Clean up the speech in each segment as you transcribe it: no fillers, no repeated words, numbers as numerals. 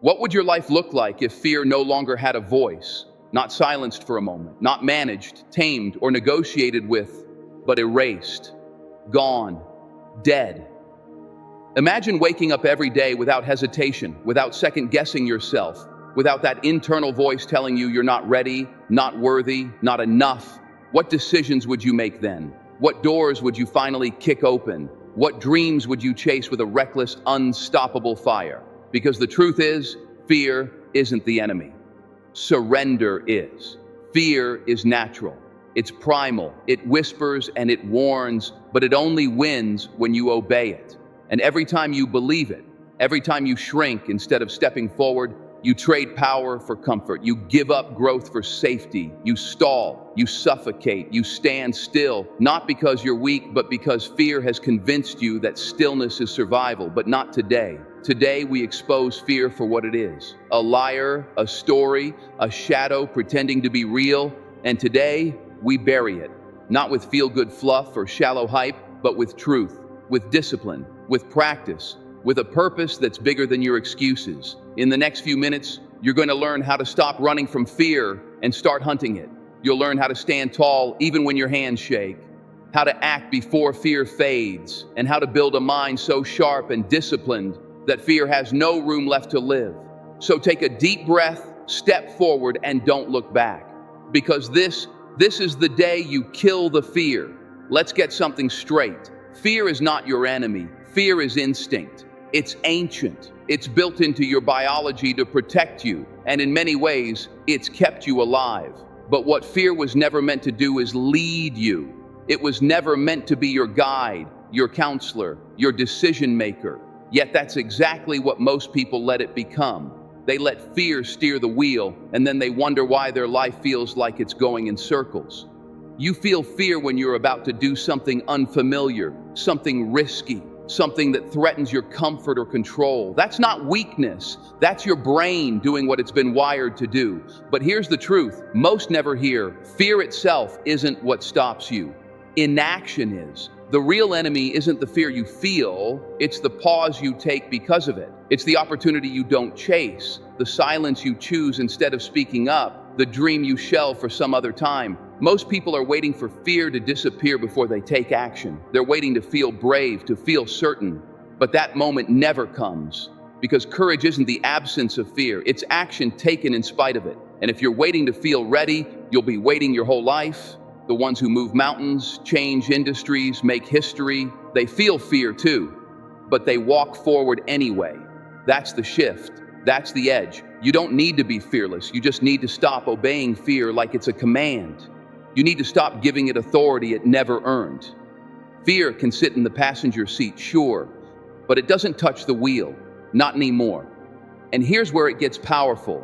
What would your life look like if fear no longer had a voice, not silenced for a moment, not managed, tamed, or negotiated with, but erased, gone, dead? Imagine waking up every day without hesitation, without second-guessing yourself, without that internal voice telling you you're not ready, not worthy, not enough. What decisions would you make then? What doors would you finally kick open? What dreams would you chase with a reckless, unstoppable fire? Because the truth is, fear isn't the enemy. Surrender is. Fear is natural. It's primal. It whispers and it warns, but it only wins when you obey it. And every time you believe it, every time you shrink instead of stepping forward, you trade power for comfort. You give up growth for safety. You stall. You suffocate. You stand still, not because you're weak, but because fear has convinced you that stillness is survival. But not today. Today, we expose fear for what it is: a liar, a story, a shadow pretending to be real. And today, we bury it, not with feel-good fluff or shallow hype, but with truth, with discipline, with practice, with a purpose that's bigger than your excuses. In the next few minutes, you're going to learn how to stop running from fear and start hunting it. You'll learn how to stand tall even when your hands shake, how to act before fear fades, and how to build a mind so sharp and disciplined that fear has no room left to live. So take a deep breath, step forward, and don't look back. Because this is the day you kill the fear. Let's get something straight. Fear is not your enemy. Fear is instinct. It's ancient. It's built into your biology to protect you, and in many ways, it's kept you alive. But what fear was never meant to do is lead you. It was never meant to be your guide, your counselor, your decision maker. Yet that's exactly what most people let it become. They let fear steer the wheel, and then they wonder why their life feels like it's going in circles. You feel fear when you're about to do something unfamiliar, something risky, something that threatens your comfort or control. That's not weakness. That's your brain doing what it's been wired to do. But here's the truth. Most never hear. Fear itself isn't what stops you. Inaction is. The real enemy isn't the fear you feel, it's the pause you take because of it. It's the opportunity you don't chase, the silence you choose instead of speaking up, the dream you shelve for some other time. Most people are waiting for fear to disappear before they take action. They're waiting to feel brave, to feel certain. But that moment never comes, because courage isn't the absence of fear, it's action taken in spite of it. And if you're waiting to feel ready, you'll be waiting your whole life. The ones who move mountains, change industries, make history, they feel fear too, but they walk forward anyway. That's the shift. That's the edge. You don't need to be fearless. You just need to stop obeying fear like it's a command. You need to stop giving it authority it never earned. Fear can sit in the passenger seat, sure, but it doesn't touch the wheel, not anymore. And here's where it gets powerful.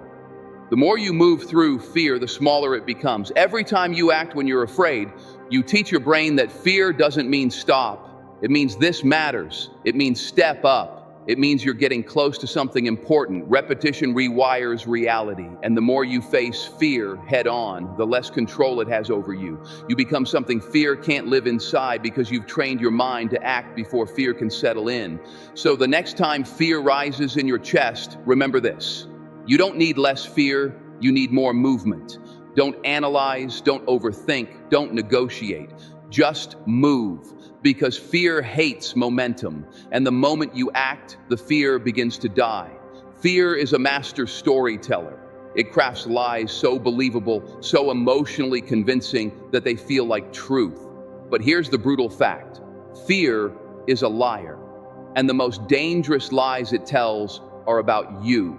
The more you move through fear, the smaller it becomes. Every time you act when you're afraid, you teach your brain that fear doesn't mean stop. It means this matters. It means step up. It means you're getting close to something important. Repetition rewires reality. And the more you face fear head on, the less control it has over you. You become something fear can't live inside because you've trained your mind to act before fear can settle in. So the next time fear rises in your chest, remember this. You don't need less fear, you need more movement. Don't analyze, don't overthink, don't negotiate. Just move, because fear hates momentum, and the moment you act, the fear begins to die. Fear is a master storyteller. It crafts lies so believable, so emotionally convincing that they feel like truth. But here's the brutal fact. Fear is a liar, and the most dangerous lies it tells are about you.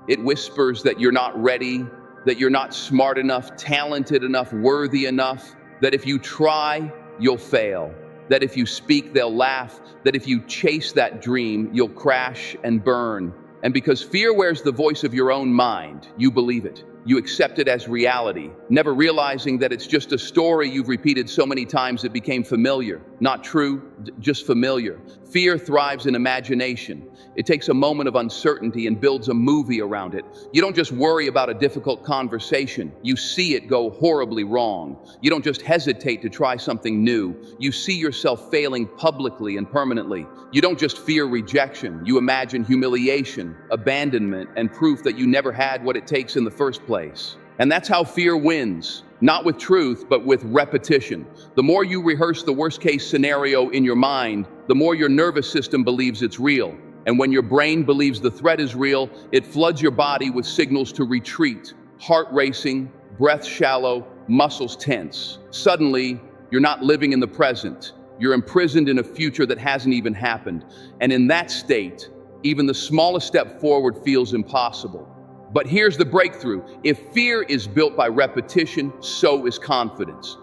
It whispers that you're not ready, that you're not smart enough, talented enough, worthy enough, that if you try, you'll fail, that if you speak, they'll laugh, that if you chase that dream, you'll crash and burn. And because fear wears the voice of your own mind, you believe it. You accept it as reality, never realizing that it's just a story you've repeated so many times it became familiar, not true. just familiar. Fear thrives in imagination. It takes a moment of uncertainty and builds a movie around it. You don't just worry about a difficult conversation. You see it go horribly wrong. You don't just hesitate to try something new. You see yourself failing publicly and permanently. You don't just fear rejection. You imagine humiliation, abandonment, and proof that you never had what it takes in the first place. And that's how fear wins. Not with truth, but with repetition. The more you rehearse the worst-case scenario in your mind, the more your nervous system believes it's real. And when your brain believes the threat is real, it floods your body with signals to retreat. Heart racing, breath shallow, muscles tense. Suddenly, you're not living in the present. You're imprisoned in a future that hasn't even happened. And in that state, even the smallest step forward feels impossible. But here's the breakthrough. If fear is built by repetition, so is confidence.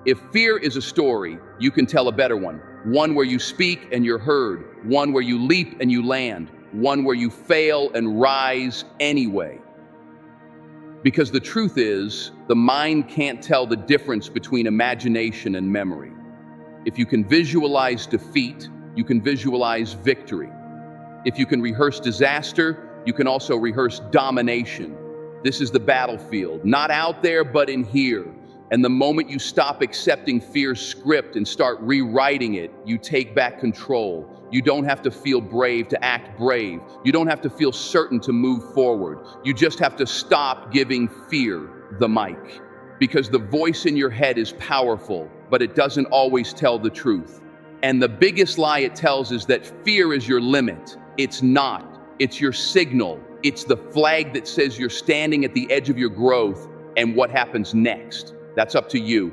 If fear is a story, you can tell a better one. One where you speak and you're heard. One where you leap and you land. One where you fail and rise anyway. Because the truth is, the mind can't tell the difference between imagination and memory. If you can visualize defeat, you can visualize victory. If you can rehearse disaster, you can also rehearse domination. This is the battlefield, not out there, but in here. And the moment you stop accepting fear's script and start rewriting it, you take back control. You don't have to feel brave to act brave. You don't have to feel certain to move forward. You just have to stop giving fear the mic. Because the voice in your head is powerful, but it doesn't always tell the truth. And the biggest lie it tells is that fear is your limit. It's not. It's your signal. It's the flag that says you're standing at the edge of your growth, and what happens next? That's up to you.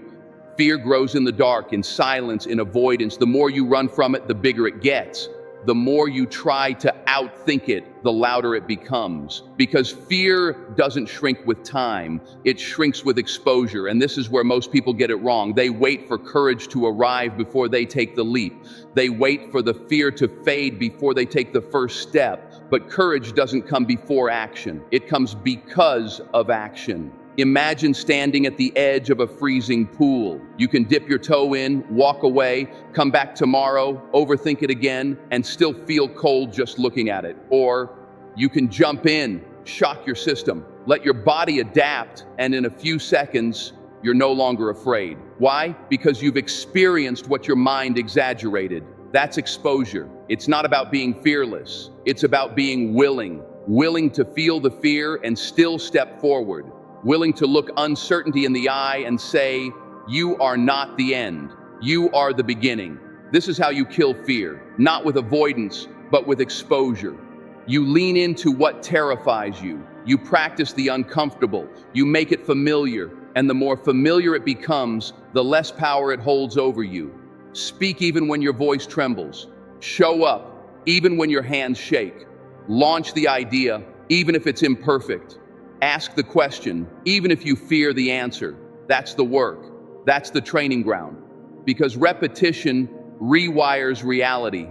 Fear grows in the dark, in silence, in avoidance. The more you run from it, the bigger it gets. The more you try to outthink it, the louder it becomes. Because fear doesn't shrink with time, it shrinks with exposure. And this is where most people get it wrong. They wait for courage to arrive before they take the leap. They wait for the fear to fade before they take the first step. But courage doesn't come before action. It comes because of action. Imagine standing at the edge of a freezing pool. You can dip your toe in, walk away, come back tomorrow, overthink it again, and still feel cold just looking at it. Or you can jump in, shock your system, let your body adapt, and in a few seconds, you're no longer afraid. Why? Because you've experienced what your mind exaggerated. That's exposure. It's not about being fearless. It's about being willing to feel the fear and still step forward. Willing to look uncertainty in the eye and say, you are not the end. You are the beginning. This is how you kill fear, not with avoidance, but with exposure. You lean into what terrifies you. You practice the uncomfortable. You make it familiar. And the more familiar it becomes, the less power it holds over you. Speak even when your voice trembles. Show up even when your hands shake. Launch the idea even if it's imperfect. Ask the question, even if you fear the answer. That's the work. That's the training ground. Because repetition rewires reality.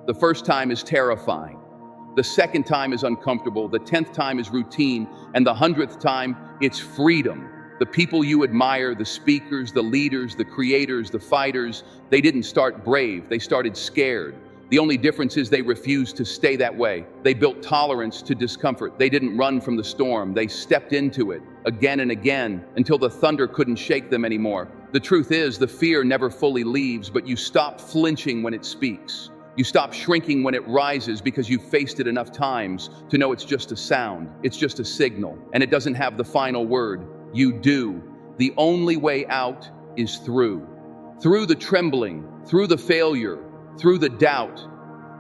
The first time is terrifying. The second time is uncomfortable. The 10th time is routine. And the 100th time, it's freedom. The people you admire, the speakers, the leaders, the creators, the fighters, they didn't start brave. They started scared. The only difference is they refused to stay that way. They built tolerance to discomfort. They didn't run from the storm. They stepped into it again and again until the thunder couldn't shake them anymore. The truth is, the fear never fully leaves, but you stop flinching when it speaks. You stop shrinking when it rises because you've faced it enough times to know it's just a sound. It's just a signal, and it doesn't have the final word. You do. The only way out is through. Through the trembling, through the failure, through the doubt.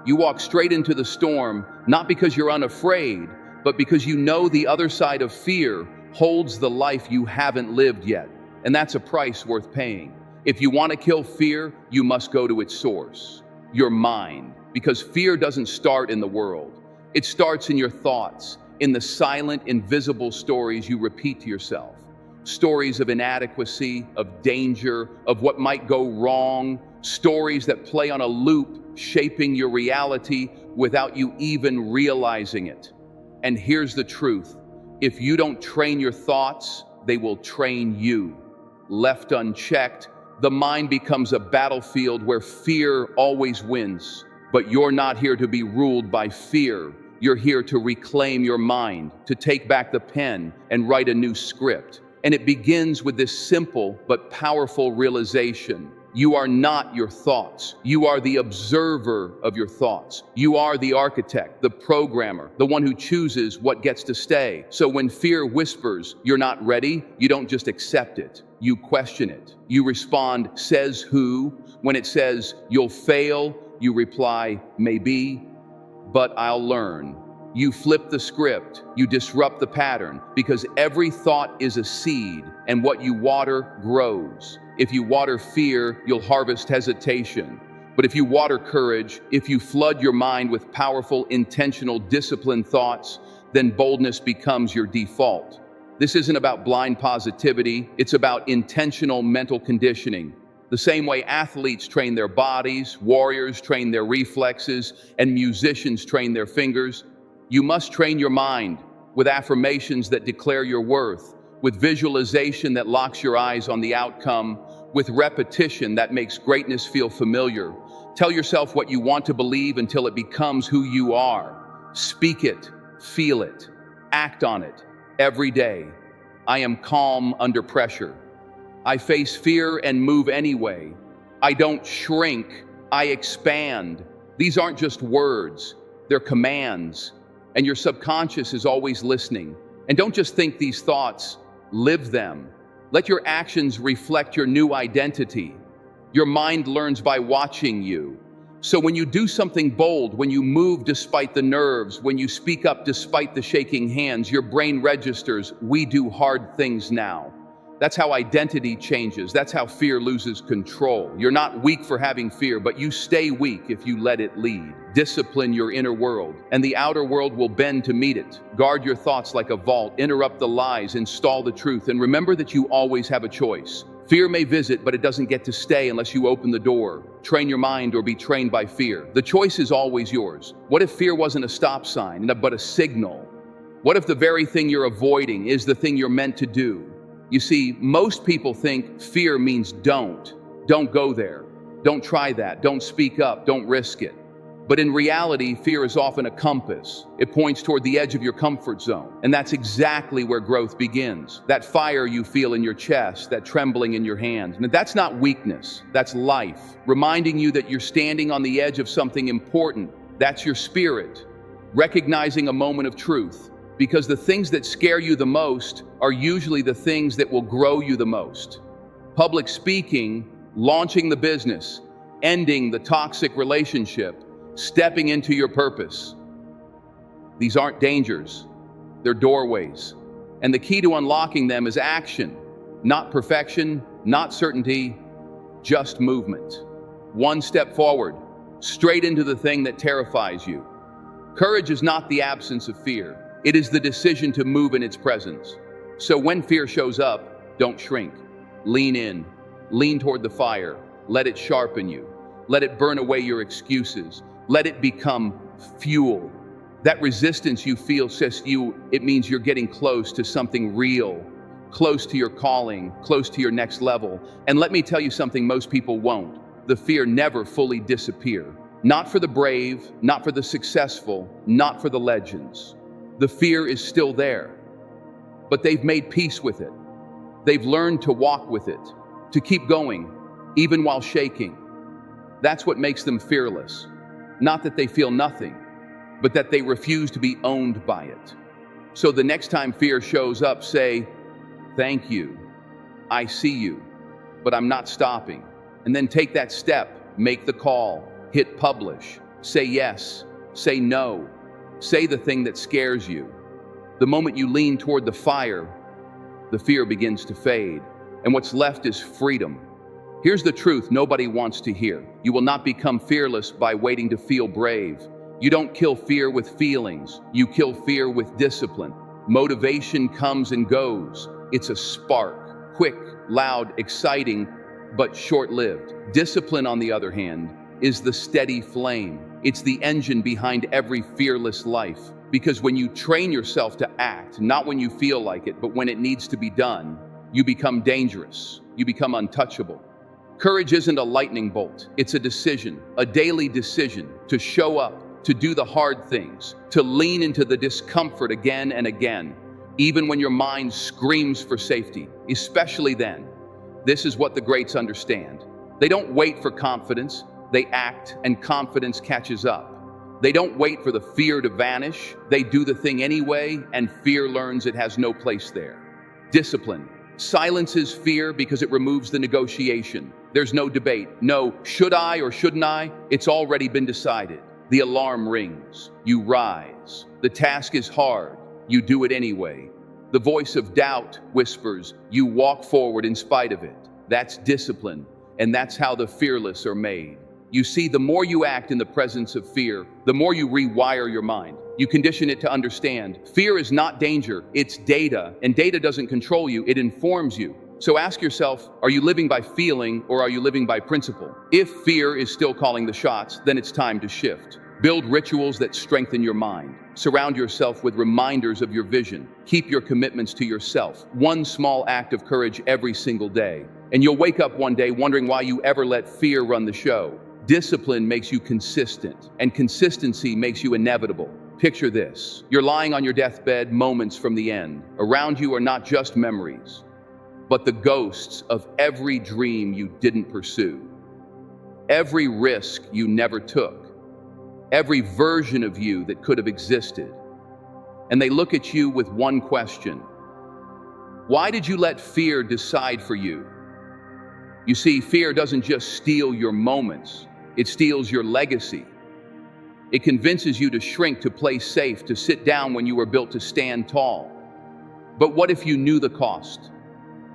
You walk straight into the storm, not because you're unafraid, but because you know the other side of fear holds the life you haven't lived yet. And that's a price worth paying. If you want to kill fear, you must go to its source, your mind. Because fear doesn't start in the world. It starts in your thoughts, in the silent, invisible stories you repeat to yourself. Stories of inadequacy, of danger, of what might go wrong. Stories that play on a loop, shaping your reality without you even realizing it. And here's the truth. If you don't train your thoughts, they will train you. Left unchecked, The mind becomes a battlefield where fear always wins. But you're not here to be ruled by fear. You're here to reclaim your mind, to take back the pen and write a new script. And it begins with this simple but powerful realization. You are not your thoughts. You are the observer of your thoughts. You are the architect, the programmer, the one who chooses what gets to stay. So when fear whispers, you're not ready, you don't just accept it. You question it. You respond, says who? When it says, you'll fail, you reply, maybe, but I'll learn. You flip the script, you disrupt the pattern, because every thought is a seed, and what you water grows. If you water fear, you'll harvest hesitation. But if you water courage, if you flood your mind with powerful, intentional, disciplined thoughts, then boldness becomes your default. This isn't about blind positivity, it's about intentional mental conditioning. The same way athletes train their bodies, warriors train their reflexes, and musicians train their fingers, you must train your mind with affirmations that declare your worth, with visualization that locks your eyes on the outcome, with repetition that makes greatness feel familiar. Tell yourself what you want to believe until it becomes who you are. Speak it, feel it, act on it every day. I am calm under pressure. I face fear and move anyway. I don't shrink, I expand. These aren't just words, they're commands. And your subconscious is always listening. And don't just think these thoughts, live them. Let your actions reflect your new identity. Your mind learns by watching you. So when you do something bold, when you move despite the nerves, when you speak up despite the shaking hands, your brain registers, we do hard things now. That's how identity changes. That's how fear loses control. You're not weak for having fear, but you stay weak if you let it lead. Discipline your inner world, and the outer world will bend to meet it. Guard your thoughts like a vault. Interrupt the lies. Install the truth. And remember that you always have a choice. Fear may visit, but it doesn't get to stay unless you open the door. Train your mind or be trained by fear. The choice is always yours. What if fear wasn't a stop sign, but a signal? What if the very thing you're avoiding is the thing you're meant to do? You see, most people think fear means don't. Don't go there. Don't try that. Don't speak up. Don't risk it. But in reality, fear is often a compass. It points toward the edge of your comfort zone. And that's exactly where growth begins. That fire you feel in your chest, that trembling in your hands. And that's not weakness. That's life. Reminding you that you're standing on the edge of something important. That's your spirit. Recognizing a moment of truth. Because the things that scare you the most are usually the things that will grow you the most. Public speaking, launching the business, ending the toxic relationship, stepping into your purpose. These aren't dangers, they're doorways. And the key to unlocking them is action, not perfection, not certainty, just movement. One step forward, straight into the thing that terrifies you. Courage is not the absence of fear. It is the decision to move in its presence. So when fear shows up, don't shrink. Lean in. Lean toward the fire. Let it sharpen you. Let it burn away your excuses. Let it become fuel. That resistance you feel says it means you're getting close to something real, close to your calling, close to your next level. And let me tell you something most people won't. The fear never fully disappears. Not for the brave, not for the successful, not for the legends. The fear is still there, but they've made peace with it. They've learned to walk with it, to keep going, even while shaking. That's what makes them fearless. Not that they feel nothing, but that they refuse to be owned by it. So the next time fear shows up, say, "Thank you. I see you, but I'm not stopping." And then take that step, make the call, hit publish, say yes, say no. Say the thing that scares you. The moment you lean toward the fire, the fear begins to fade, and what's left is freedom. Here's the truth nobody wants to hear. You will not become fearless by waiting to feel brave. You don't kill fear with feelings. You kill fear with discipline. Motivation comes and goes. It's a spark, quick, loud, exciting, but short-lived. Discipline, on the other hand, is the steady flame. It's the engine behind every fearless life. Because when you train yourself to act, not when you feel like it, but when it needs to be done, you become dangerous. You become untouchable. Courage isn't a lightning bolt. It's a decision, a daily decision to show up, to do the hard things, to lean into the discomfort again and again, even when your mind screams for safety, especially then. This is what the greats understand. They don't wait for confidence, they act, and confidence catches up. They don't wait for the fear to vanish, they do the thing anyway, and fear learns it has no place there. Discipline silences fear because it removes the negotiation. There's no debate, no should I or shouldn't I, it's already been decided. The alarm rings, you rise. The task is hard, you do it anyway. The voice of doubt whispers, you walk forward in spite of it. That's discipline, and that's how the fearless are made. You see, the more you act in the presence of fear, the more you rewire your mind. You condition it to understand. Fear is not danger, it's data, and data doesn't control you, it informs you. So ask yourself, are you living by feeling or are you living by principle? If fear is still calling the shots, then it's time to shift. Build rituals that strengthen your mind. Surround yourself with reminders of your vision. Keep your commitments to yourself. One small act of courage every single day. And you'll wake up one day wondering why you ever let fear run the show. Discipline makes you consistent, and consistency makes you inevitable. Picture this. You're lying on your deathbed moments from the end. Around you are not just memories, but the ghosts of every dream you didn't pursue, every risk you never took, every version of you that could have existed. And they look at you with one question. Why did you let fear decide for you? You see, fear doesn't just steal your moments, it steals your legacy. It convinces you to shrink, to play safe, to sit down when you were built to stand tall. But what if you knew the cost?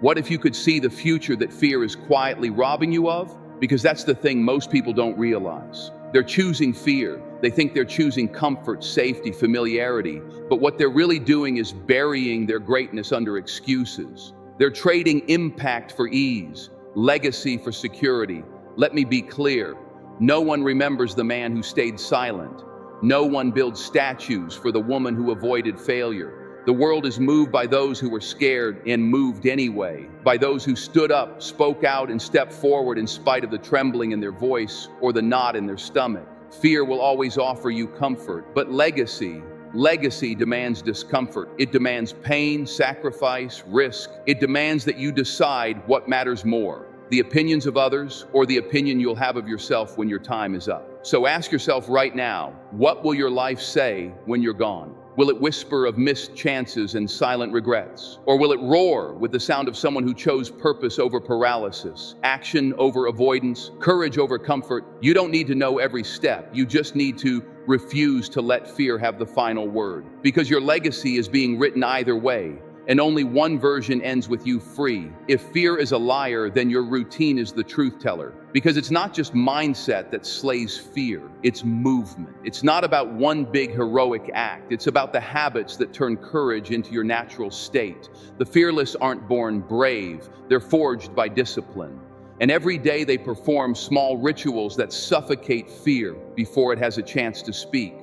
What if you could see the future that fear is quietly robbing you of? Because that's the thing most people don't realize. They're choosing fear. They think they're choosing comfort, safety, familiarity. But what they're really doing is burying their greatness under excuses. They're trading impact for ease, legacy for security. Let me be clear. No one remembers the man who stayed silent. No one builds statues for the woman who avoided failure. The world is moved by those who were scared and moved anyway, by those who stood up, spoke out, and stepped forward in spite of the trembling in their voice or the knot in their stomach. Fear will always offer you comfort, but legacy demands discomfort. It demands pain, sacrifice, risk. It demands that you decide what matters more, the opinions of others or the opinion you'll have of yourself when your time is up. So ask yourself right now, what will your life say when you're gone? Will it whisper of missed chances and silent regrets? Or will it roar with the sound of someone who chose purpose over paralysis, action over avoidance, courage over comfort? You don't need to know every step. You just need to refuse to let fear have the final word. Because your legacy is being written either way, and only one version ends with you free. If fear is a liar, then your routine is the truth teller. Because it's not just mindset that slays fear, it's movement. It's not about one big heroic act, it's about the habits that turn courage into your natural state. The fearless aren't born brave, they're forged by discipline. And every day they perform small rituals that suffocate fear before it has a chance to speak.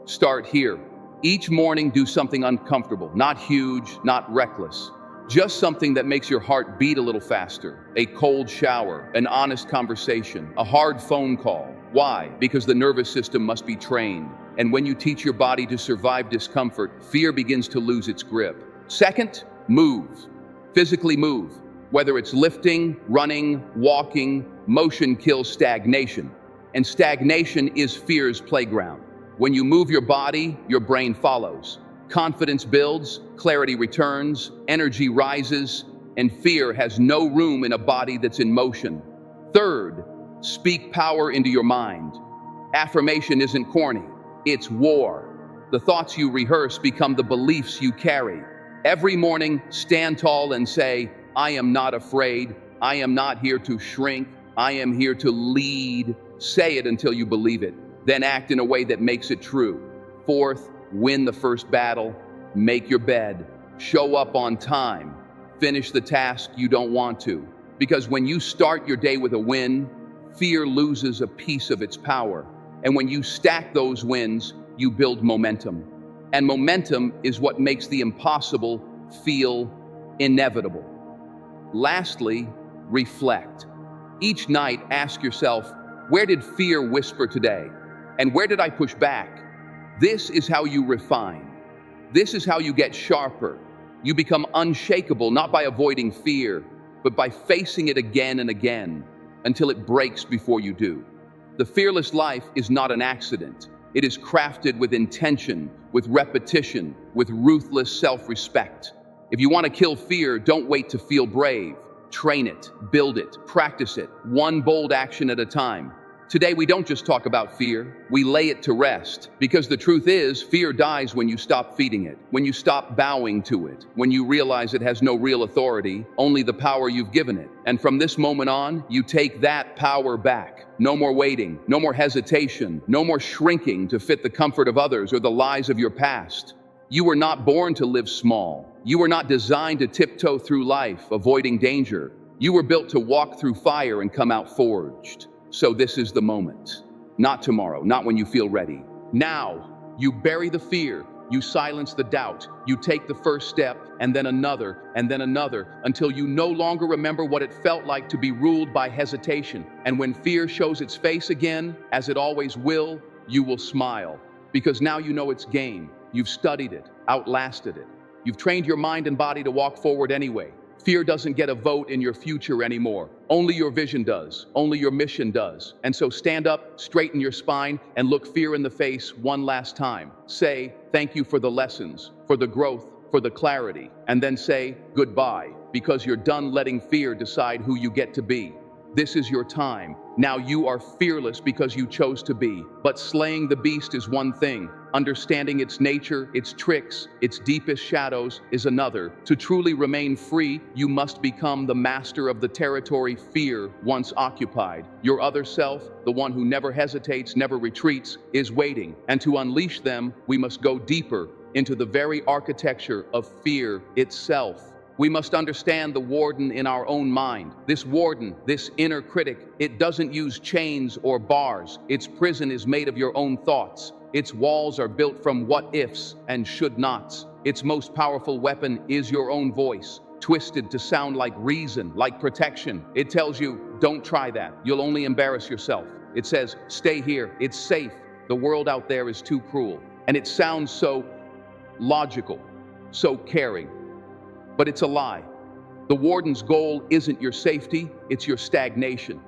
Start here. Each morning, do something uncomfortable, not huge, not reckless. Just something that makes your heart beat a little faster. A cold shower, an honest conversation, a hard phone call. Why? Because the nervous system must be trained. And when you teach your body to survive discomfort, fear begins to lose its grip. Second, move. Physically move. Whether it's lifting, running, walking, motion kills stagnation. And stagnation is fear's playground. When you move your body, your brain follows. Confidence builds, clarity returns, energy rises, and fear has no room in a body that's in motion. Third, speak power into your mind. Affirmation isn't corny, it's war. The thoughts you rehearse become the beliefs you carry. Every morning, stand tall and say, I am not afraid. I am not here to shrink. I am here to lead. Say it until you believe it. Then act in a way that makes it true. Fourth, win the first battle. Make your bed. Show up on time. Finish the task you don't want to. Because when you start your day with a win, fear loses a piece of its power. And when you stack those wins, you build momentum. And momentum is what makes the impossible feel inevitable. Lastly, reflect. Each night, ask yourself, where did fear whisper today? And where did I push back? This is how you refine. This is how you get sharper. You become unshakable, not by avoiding fear, but by facing it again and again until it breaks before you do. The fearless life is not an accident. It is crafted with intention, with repetition, with ruthless self-respect. If you want to kill fear, don't wait to feel brave. Train it, build it, practice it, one bold action at a time. Today, we don't just talk about fear, we lay it to rest. Because the truth is, fear dies when you stop feeding it, when you stop bowing to it, when you realize it has no real authority, only the power you've given it. And from this moment on, you take that power back. No more waiting, no more hesitation, no more shrinking to fit the comfort of others or the lies of your past. You were not born to live small. You were not designed to tiptoe through life, avoiding danger. You were built to walk through fire and come out forged. So this is the moment. Not tomorrow, not when you feel ready. Now, you bury the fear, you silence the doubt, you take the first step, and then another, until you no longer remember what it felt like to be ruled by hesitation. And when fear shows its face again, as it always will, you will smile. Because now you know its game. You've studied it, outlasted it. You've trained your mind and body to walk forward anyway. Fear doesn't get a vote in your future anymore. Only your vision does. Only your mission does. And so stand up, straighten your spine, and look fear in the face one last time. Say, thank you for the lessons, for the growth, for the clarity. And then say, goodbye, because you're done letting fear decide who you get to be. This is your time. Now you are fearless because you chose to be. But slaying the beast is one thing. Understanding its nature, its tricks, its deepest shadows is another. To truly remain free, you must become the master of the territory fear once occupied. Your other self, the one who never hesitates, never retreats, is waiting. And to unleash them, we must go deeper into the very architecture of fear itself. We must understand the warden in our own mind. This warden, this inner critic, it doesn't use chains or bars. Its prison is made of your own thoughts. Its walls are built from what-ifs and should-nots. Its most powerful weapon is your own voice, twisted to sound like reason, like protection. It tells you, don't try that. You'll only embarrass yourself. It says, stay here. It's safe. The world out there is too cruel. And it sounds so logical, so caring. But it's a lie. The warden's goal isn't your safety, it's your stagnation,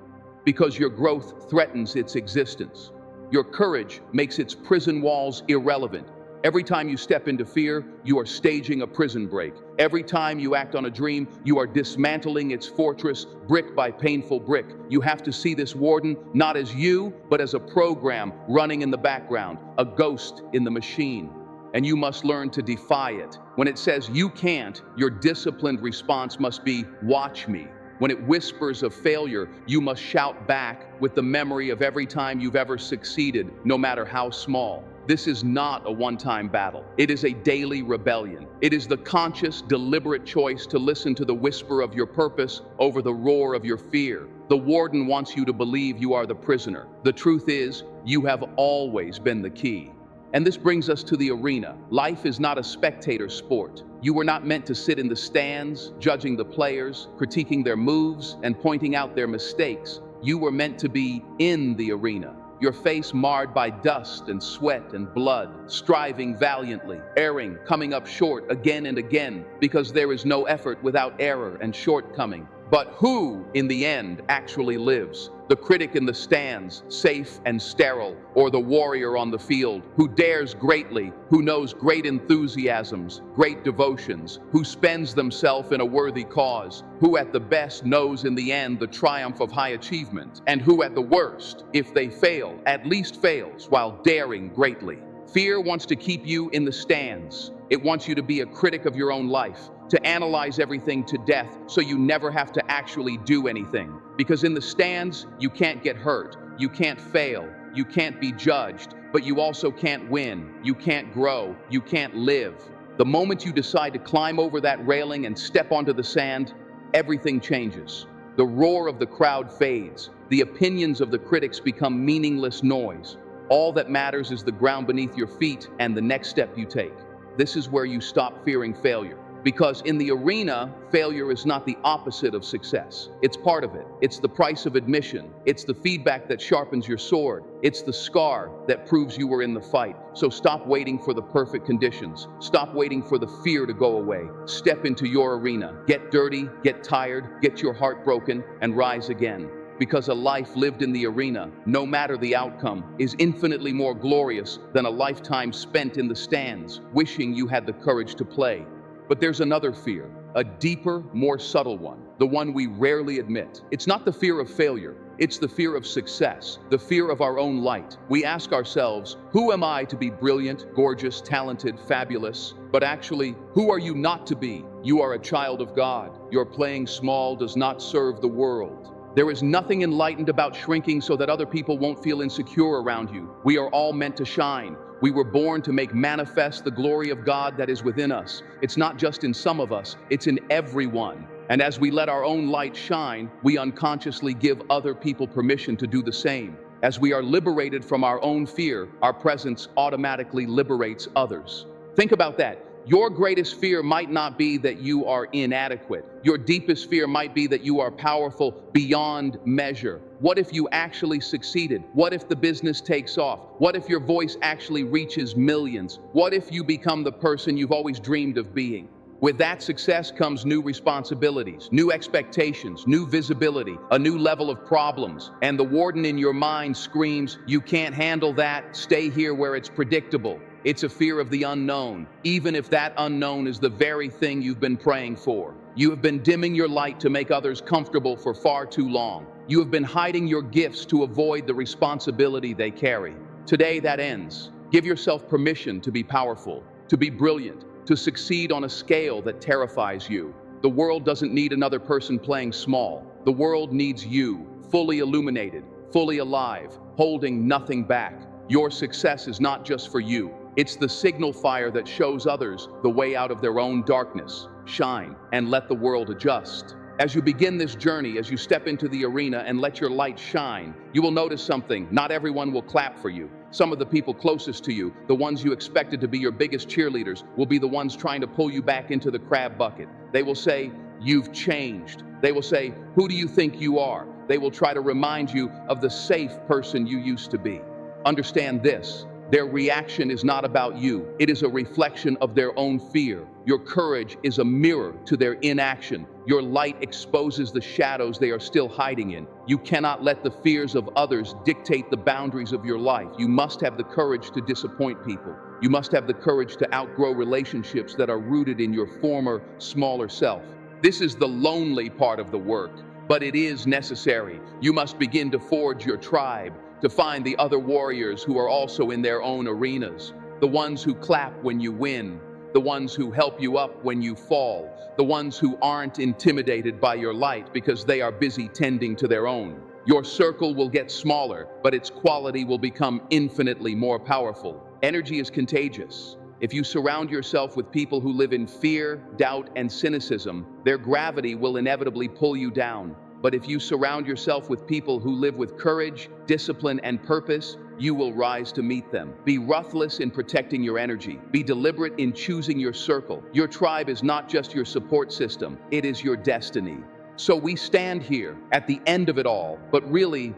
because your growth threatens its existence. Your courage makes its prison walls irrelevant. Every time you step into fear, you are staging a prison break. Every time you act on a dream, you are dismantling its fortress, brick by painful brick. You have to see this warden not as you, but as a program running in the background, a ghost in the machine. And you must learn to defy it. When it says you can't, your disciplined response must be, watch me. When it whispers of failure, you must shout back with the memory of every time you've ever succeeded, no matter how small. This is not a one-time battle. It is a daily rebellion. It is the conscious, deliberate choice to listen to the whisper of your purpose over the roar of your fear. The warden wants you to believe you are the prisoner. The truth is, you have always been the key. And this brings us to the arena. Life is not a spectator sport. You were not meant to sit in the stands, judging the players, critiquing their moves, and pointing out their mistakes. You were meant to be in the arena, your face marred by dust and sweat and blood, striving valiantly, erring, coming up short again and again, because there is no effort without error and shortcoming. But who, in the end, actually lives? The critic in the stands, safe and sterile, or the warrior on the field, who dares greatly, who knows great enthusiasms, great devotions, who spends themselves in a worthy cause, who at the best knows in the end the triumph of high achievement, and who at the worst, if they fail, at least fails while daring greatly. Fear wants to keep you in the stands. It wants you to be a critic of your own life, to analyze everything to death so you never have to actually do anything. Because in the stands, you can't get hurt, you can't fail, you can't be judged, but you also can't win, you can't grow, you can't live. The moment you decide to climb over that railing and step onto the sand, everything changes. The roar of the crowd fades, the opinions of the critics become meaningless noise. All that matters is the ground beneath your feet and the next step you take. This is where you stop fearing failure. Because in the arena, failure is not the opposite of success. It's part of it. It's the price of admission. It's the feedback that sharpens your sword. It's the scar that proves you were in the fight. So stop waiting for the perfect conditions. Stop waiting for the fear to go away. Step into your arena. Get dirty, get tired, get your heart broken, and rise again. Because a life lived in the arena, no matter the outcome, is infinitely more glorious than a lifetime spent in the stands, wishing you had the courage to play. But there's another fear, a deeper, more subtle one, the one we rarely admit. It's not the fear of failure, it's the fear of success, the fear of our own light. We ask ourselves, who am I to be brilliant, gorgeous, talented, fabulous? But actually, who are you not to be? You are a child of God. Your playing small does not serve the world. There is nothing enlightened about shrinking so that other people won't feel insecure around you. We are all meant to shine. We were born to make manifest the glory of God that is within us. It's not just in some of us, it's in everyone. And as we let our own light shine, we unconsciously give other people permission to do the same. As we are liberated from our own fear, our presence automatically liberates others. Think about that. Your greatest fear might not be that you are inadequate. Your deepest fear might be that you are powerful beyond measure. What if you actually succeeded? What if the business takes off? What if your voice actually reaches millions? What if you become the person you've always dreamed of being? With that success comes new responsibilities, new expectations, new visibility, a new level of problems. And the warden in your mind screams, "You can't handle that, stay here where it's predictable." It's a fear of the unknown, even if that unknown is the very thing you've been praying for. You have been dimming your light to make others comfortable for far too long. You have been hiding your gifts to avoid the responsibility they carry. Today that ends. Give yourself permission to be powerful, to be brilliant, to succeed on a scale that terrifies you. The world doesn't need another person playing small. The world needs you, fully illuminated, fully alive, holding nothing back. Your success is not just for you. It's the signal fire that shows others the way out of their own darkness. Shine and let the world adjust. As you begin this journey, as you step into the arena and let your light shine, you will notice something. Not everyone will clap for you. Some of the people closest to you, the ones you expected to be your biggest cheerleaders, will be the ones trying to pull you back into the crab bucket. They will say, "You've changed." They will say, "Who do you think you are?" They will try to remind you of the safe person you used to be. Understand this. Their reaction is not about you. It is a reflection of their own fear. Your courage is a mirror to their inaction. Your light exposes the shadows they are still hiding in. You cannot let the fears of others dictate the boundaries of your life. You must have the courage to disappoint people. You must have the courage to outgrow relationships that are rooted in your former, smaller self. This is the lonely part of the work, but it is necessary. You must begin to forge your tribe, to find the other warriors who are also in their own arenas, the ones who clap when you win, the ones who help you up when you fall, the ones who aren't intimidated by your light because they are busy tending to their own. Your circle will get smaller, but its quality will become infinitely more powerful. Energy is contagious. If you surround yourself with people who live in fear, doubt, and cynicism, their gravity will inevitably pull you down. But if you surround yourself with people who live with courage, discipline, and purpose, you will rise to meet them. Be ruthless in protecting your energy. Be deliberate in choosing your circle. Your tribe is not just your support system, it is your destiny. So we stand here at the end of it all, but really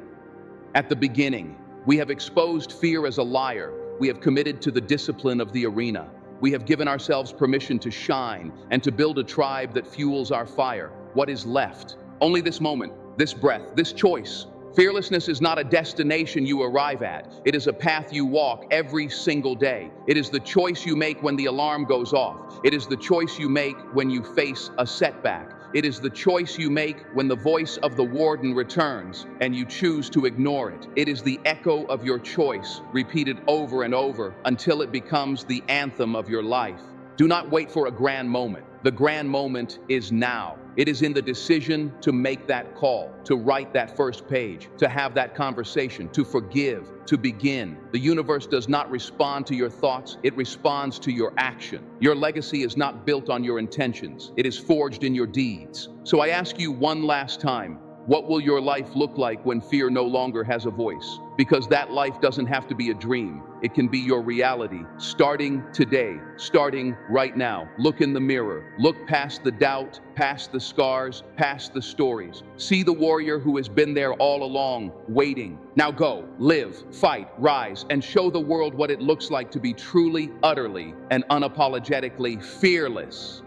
at the beginning. We have exposed fear as a liar. We have committed to the discipline of the arena. We have given ourselves permission to shine and to build a tribe that fuels our fire. What is left? Only this moment, this breath, this choice. Fearlessness is not a destination you arrive at. It is a path you walk every single day. It is the choice you make when the alarm goes off. It is the choice you make when you face a setback. It is the choice you make when the voice of the warden returns and you choose to ignore it. It is the echo of your choice, repeated over and over until it becomes the anthem of your life. Do not wait for a grand moment. The grand moment is now. It is in the decision to make that call, to write that first page, to have that conversation, to forgive, to begin. The universe does not respond to your thoughts, it responds to your action. Your legacy is not built on your intentions, it is forged in your deeds. So I ask you one last time, What will your life look like when fear no longer has a voice? Because that life doesn't have to be a dream. It can be your reality, starting today, starting right now. Look in the mirror. Look past the doubt, past the scars, past the stories. See the warrior who has been there all along, waiting. Now go, live, fight, rise, and show the world what it looks like to be truly, utterly, and unapologetically fearless.